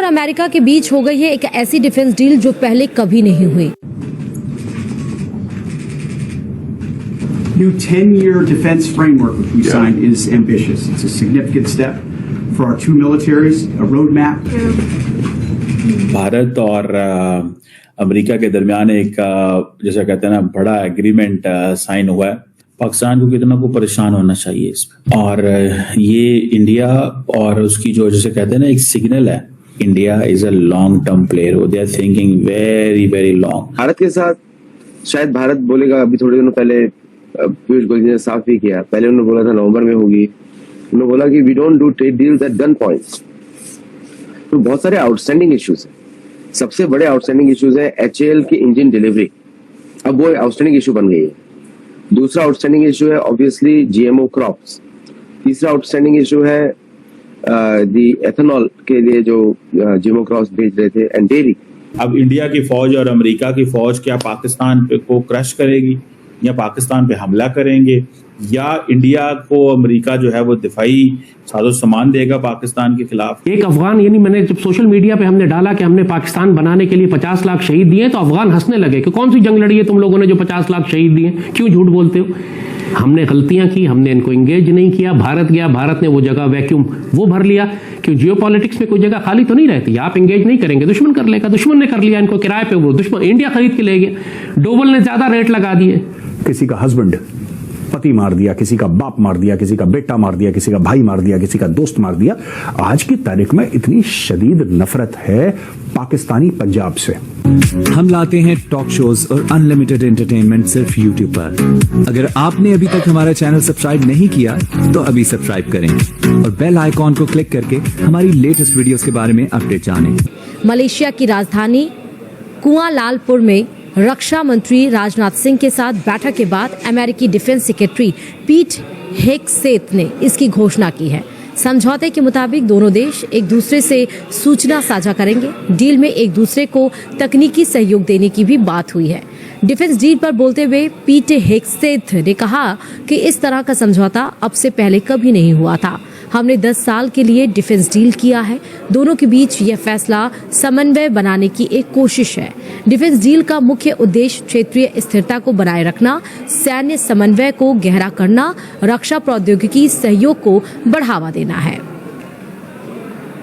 और अमेरिका के बीच हो गई है एक ऐसी डिफेंस डील जो पहले कभी नहीं हुई। New 10-year defense framework which we signed is ambitious. It's a significant step for our two militaries, a roadmap. Bharat और अमेरिका के दरमियान एक जैसा कहते हैं ना बड़ा एग्रीमेंट साइन हुआ है। पाकिस्तान को कितना को परेशान होना चाहिए इसमें, और ये इंडिया और उसकी जो जैसे कहते हैं ना एक सिग्नल है। India is a long term player, they are thinking very very long. Bharat के साथ शायद भारत बोलेगा, अभी थोड़े दिनों पहले पीयूष गोयल ने साफ ही किया, पहले उन्होंने बोला था नवंबर में होगी, उन्होंने बोला कि we don't do trade deals at gun points. तो बहुत सारे आउटस्टैंडिंग इश्यूज हैं। सबसे बड़े आउटस्टैंडिंग इश्यूज है HAL की इंजन डिलीवरी, अब वो आउटस्टैंडिंग इशू बन गई है। दूसरा आउटस्टैंडिंग इशू है ऑब्वियसली GMO क्रॉप्स। तीसरा आउटस्टैंडिंग इशू है दी एथेनॉल के लिए जो GMO क्रॉप्स भेज रहे थे, एंड डेयरी। अब इंडिया की फौज और अमेरिका की फौज क्या पाकिस्तान पे को क्रश करेगी या पाकिस्तान पे हमला करेंगे, या इंडिया को अमेरिका जो है वो दिफाई साजो सामान देगा पाकिस्तान के खिलाफ। एक अफगान, यानी मैंने जब सोशल मीडिया पे हमने डाला कि हमने पाकिस्तान बनाने के लिए 50 लाख शहीद दिए, तो अफगान हंसने लगे कि कौन सी जंग लड़ी है तुम लोगों ने जो 50 लाख शहीद दिए, क्यों झूठ बोलते हो। हमने गलतियां की, हमने इनको एंगेज नहीं किया। भारत गया, भारत ने वो जगह वैक्यूम वो भर लिया। क्यों, जियोपॉलिटिक्स में कोई जगह खाली तो नहीं रहती। आप एंगेज नहीं करेंगे, दुश्मन कर लेगा। दुश्मन ने कर लिया इनको किराए पे, वो दुश्मन इंडिया खरीद के ले गया। डोवल ने ज्यादा रेट लगा दिए। किसी का हस्बैंड पति मार दिया, किसी का बाप मार दिया, किसी का बेटा मार दिया, किसी का भाई मार दिया, किसी का दोस्त मार दिया। आज की तारीख में इतनी शदीद नफरत है पाकिस्तानी पंजाब से। हम लाते हैं टॉक शोज और अनलिमिटेड एंटरटेनमेंट सिर्फ YouTube पर। अगर आपने अभी तक हमारा चैनल सब्सक्राइब नहीं किया तो अभी सब्सक्राइब करें और बेल आइकॉन को क्लिक करके हमारी लेटेस्ट वीडियोस के बारे में अपडेट जानें। मलेशिया की राजधानी कुआलालंपुर में रक्षा मंत्री राजनाथ सिंह के साथ बैठक के बाद अमेरिकी डिफेंस सेक्रेटरी पीट हेग्सेथ ने इसकी घोषणा की है। समझौते के मुताबिक दोनों देश एक दूसरे से सूचना साझा करेंगे। डील में एक दूसरे को तकनीकी सहयोग देने की भी बात हुई है। डिफेंस डील पर बोलते हुए पीट हेग्सेथ ने कहा कि इस तरह का समझौता अब से पहले कभी नहीं हुआ था। हमने 10 साल के लिए डिफेंस डील किया है। दोनों के बीच यह फैसला समन्वय बनाने की एक कोशिश है। डिफेंस डील का मुख्य उद्देश्य क्षेत्रीय स्थिरता को बनाए रखना, सैन्य समन्वय को गहरा करना, रक्षा प्रौद्योगिकी सहयोग को बढ़ावा देना है।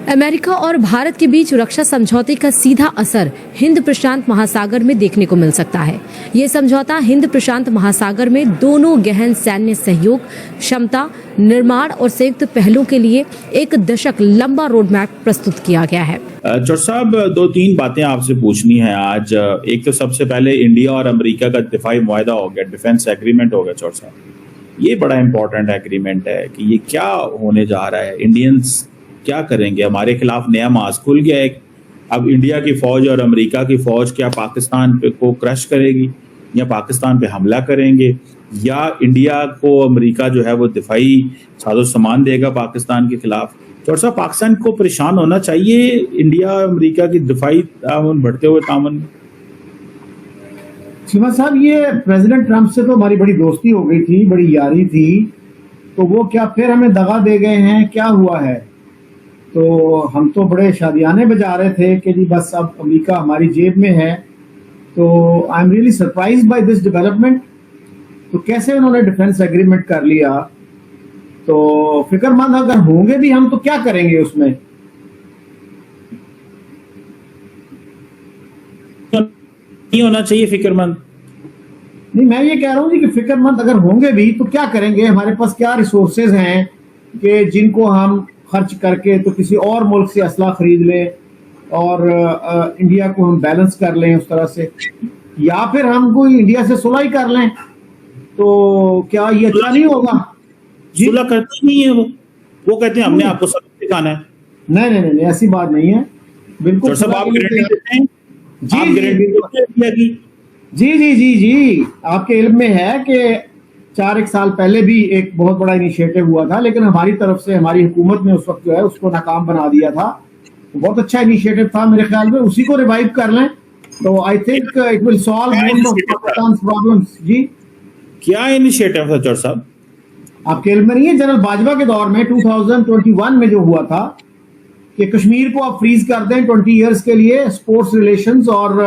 अमेरिका और भारत के बीच रक्षा समझौते का सीधा असर हिंद प्रशांत महासागर में देखने को मिल सकता है। ये समझौता हिंद प्रशांत महासागर में दोनों गहन सैन्य सहयोग, क्षमता निर्माण और संयुक्त पहलों के लिए एक दशक लंबा रोड मैप प्रस्तुत किया गया है। चौर साहब, 2-3 बातें आपसे पूछनी है आज। एक तो सबसे पहले इंडिया और अमेरिका का दिफाई मुआहदा हो गया, डिफेंस एग्रीमेंट हो गया। चौर साहब, ये बड़ा इंपॉर्टेंट एग्रीमेंट है कि ये क्या होने जा रहा है, इंडियंस क्या करेंगे। हमारे खिलाफ नया मास खुल गया है। अब इंडिया की फौज और अमेरिका की फौज क्या पाकिस्तान पे को क्रश करेगी या पाकिस्तान पे हमला करेंगे, या इंडिया को अमेरिका जो है वो दिफाई साजो सामान देगा पाकिस्तान के खिलाफ। तो साहब, पाकिस्तान को परेशान होना चाहिए इंडिया अमेरिका की दिफाई ताउन बढ़ते हुए ताउन। सीमा साहब, ये प्रेसिडेंट ट्रंप से तो हमारी बड़ी दोस्ती हो गई थी, बड़ी यारी थी, तो वो क्या फिर हमें दगा दे गए हैं, क्या हुआ है। तो हम तो बड़े शादियाने बजा रहे थे कि जी बस अब अमेरिका हमारी जेब में है। तो I am really surprise by this development. तो कैसे उन्होंने डिफेंस एग्रीमेंट कर लिया, तो फिक्रमंद अगर होंगे भी हम तो क्या करेंगे उसमें। नहीं होना चाहिए फिक्रमंद। नहीं, मैं ये कह रहा हूँ जी कि फिक्रमंद अगर होंगे भी तो क्या करेंगे। हमारे पास क्या रिसोर्सेज हैं कि जिनको हम खर्च करके तो किसी और मुल्क से असला खरीद लें और इंडिया को हम बैलेंस कर लें उस तरह से, या फिर हम कोई इंडिया से सुलह ही कर लें। तो क्या ये अच्छा नहीं होगा? सुलह करते नहीं है वो कहते हैं हमने आपको सब सिखाना है। नहीं नहीं नहीं, ऐसी बात नहीं है। बिल्कुल सब आप गारंटी देते हैं जी जी जी जी, आपके इल्म में है कि 4 साल पहले भी एक बहुत बड़ा इनिशिएटिव हुआ था, लेकिन हमारी तरफ से हमारी हुकूमत ने उस वक्त जो है उसको नाकाम बना दिया था। तो बहुत अच्छा इनिशिएटिव था, मेरे ख्याल में उसी को रिवाइव कर लें तो I think it will solve most of Pakistan's problems. जी, क्या इनिशिएटिव था चौर साहब? आपके इल्म में नहीं है, जनरल बाजवा के दौर में 2021 में जो हुआ था कि कश्मीर को आप फ्रीज कर दें 20 इयर्स के लिए, स्पोर्ट्स रिलेशंस और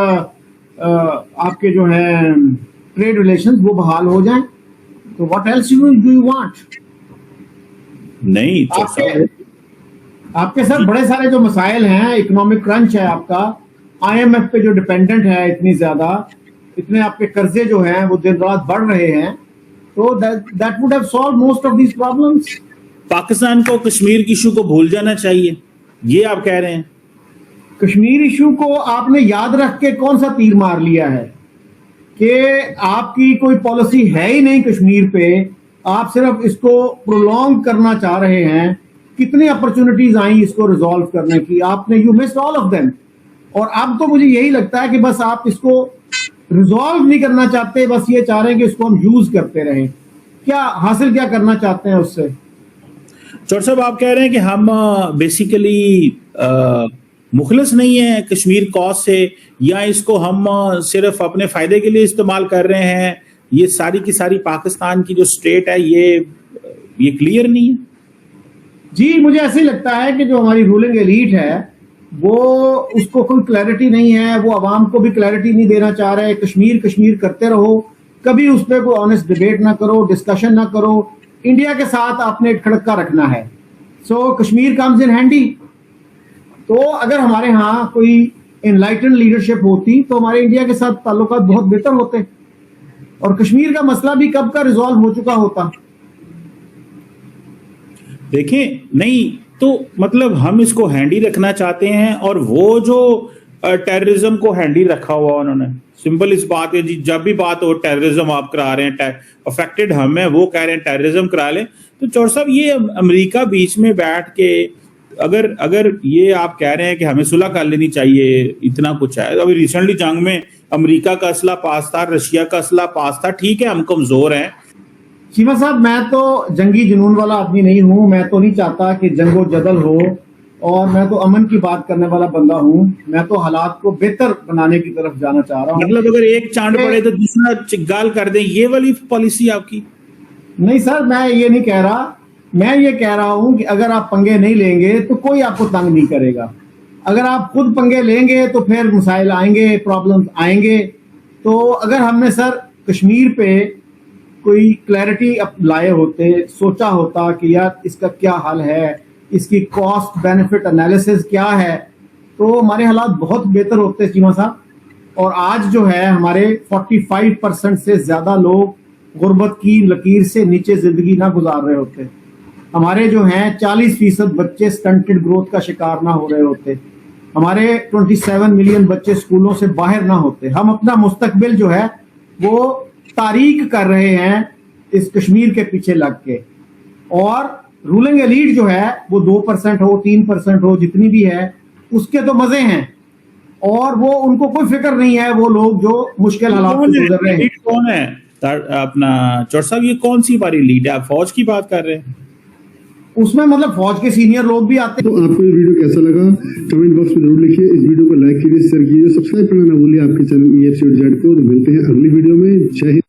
आपके जो है ट्रेड रिलेशंस वो बहाल हो जाएं, तो what else do you want? नहीं आपके सर बड़े सारे जो मसाइल हैं, इकोनॉमिक क्रंच है आपका, IMF पे जो डिपेंडेंट है इतनी ज्यादा, इतने आपके कर्जे जो हैं वो दिन रात बढ़ रहे हैं, तो that would have solve most of these problems. Pakistan को कश्मीर की इशू को भूल जाना चाहिए, ये आप कह रहे हैं? कश्मीर इशू को आपने याद रख के कौन सा तीर मार लिया है कि आपकी कोई पॉलिसी है ही नहीं कश्मीर पे, आप सिर्फ इसको प्रोलॉन्ग करना चाह रहे हैं। कितनी अपॉर्चुनिटीज आई इसको रिजॉल्व करने की, आपने you missed all of them. और अब तो मुझे यही लगता है कि बस आप इसको रिजॉल्व नहीं करना चाहते, बस ये चाह रहे हैं कि इसको हम यूज करते रहें। क्या हासिल क्या करना चाहते हैं उससे? चौर साहब, आप कह रहे हैं कि हम बेसिकली मुखलिस नहीं है कश्मीर कॉज से, या इसको हम सिर्फ अपने फायदे के लिए इस्तेमाल कर रहे हैं? ये सारी की सारी पाकिस्तान की जो स्टेट है ये क्लियर नहीं है? जी, मुझे ऐसे ही लगता है कि जो हमारी रूलिंग एलीट है वो उसको कोई क्लैरिटी नहीं है, वो आवाम को भी क्लैरिटी नहीं देना चाह रहे। कश्मीर कश्मीर करते रहो, कभी उस पर कोई ऑनेस्ट डिबेट ना करो, डिस्कशन ना करो। इंडिया के साथ आपने एक खड़का रखना है, सो कश्मीर कम्स इन हैंडी। तो अगर हमारे यहाँ कोई एनलाइटन लीडरशिप होती तो हमारे इंडिया के साथ ताल्लुकात बहुत बेहतर होते और कश्मीर का मसला भी कब का रिजॉल्व हो चुका होता। देखें, नहीं तो मतलब हम इसको हैंडी रखना चाहते हैं, और वो जो टेररिज्म को हैंडी रखा हुआ उन्होंने, सिंपल इस बात है जी, जब भी बात हो टेररिज्म आप करा रहे हैं, अफेक्टेड हम हैं, वो कह रहे हैं टेररिज्म करा लें। तो चौर साहब, ये अमेरिका बीच में बैठ के अगर ये आप कह रहे हैं कि हमें सुलह कर लेनी चाहिए, इतना कुछ है। अभी रिसेंटली जंग में अमेरिका का असला पास था, रशिया का असला पास था, ठीक है हम कमजोर हैं। चीमा साहब, मैं तो जंगी जुनून वाला आदमी नहीं हूं, मैं तो नहीं चाहता कि जंगो जदल हो, और मैं तो अमन की बात करने वाला बंदा हूं। मैं तो हालात को बेहतर बनाने की तरफ जाना चाह रहा हूं। मतलब अगर एक चांद पड़े तो दूसरा चिगाल कर दे, ये वाली पॉलिसी आपकी? नहीं सर, मैं ये नहीं कह रहा। मैं ये कह रहा हूं कि अगर आप पंगे नहीं लेंगे तो कोई आपको तंग नहीं करेगा। अगर आप खुद पंगे लेंगे तो फिर मसाइल आएंगे, प्रॉब्लम्स आएंगे। तो अगर हमने सर कश्मीर पे कोई क्लैरिटी लाए होते, सोचा होता कि यार इसका क्या हल है, इसकी कॉस्ट बेनिफिट एनालिसिस क्या है, तो हमारे हालात बहुत बेहतर होते चीमा साहब। और आज जो है हमारे 45% से ज्यादा लोग गुर्बत की लकीर से नीचे जिंदगी ना गुजार रहे होते। हमारे जो हैं 40% बच्चे स्टंटेड ग्रोथ का शिकार ना हो रहे होते। हमारे 27 मिलियन बच्चे स्कूलों से बाहर ना होते। हम अपना मुस्तकबिल जो है वो तारीक कर रहे हैं इस कश्मीर के पीछे लग के। और रूलिंग एलीट जो है वो 2% हो, 3% हो, जितनी भी है, उसके तो मजे हैं, और वो उनको कोई फिक्र नहीं है। वो लोग जो मुश्किल हालात से गुजर रहे हैं। कौन है अपना चौर साहब, ये कौन सी बारी लीड है? आप फौज की बात कर रहे हैं? उसमें मतलब फौज के सीनियर लोग भी आते हैं। तो आपको ये वीडियो कैसा लगा कमेंट बॉक्स में जरूर लिखिए। इस वीडियो को लाइक कीजिए, शेयर कीजिए, सब्सक्राइब करना ना भूलिए आपके चैनल EFCZ को। मिलते हैं अगली वीडियो में। जय हिंद।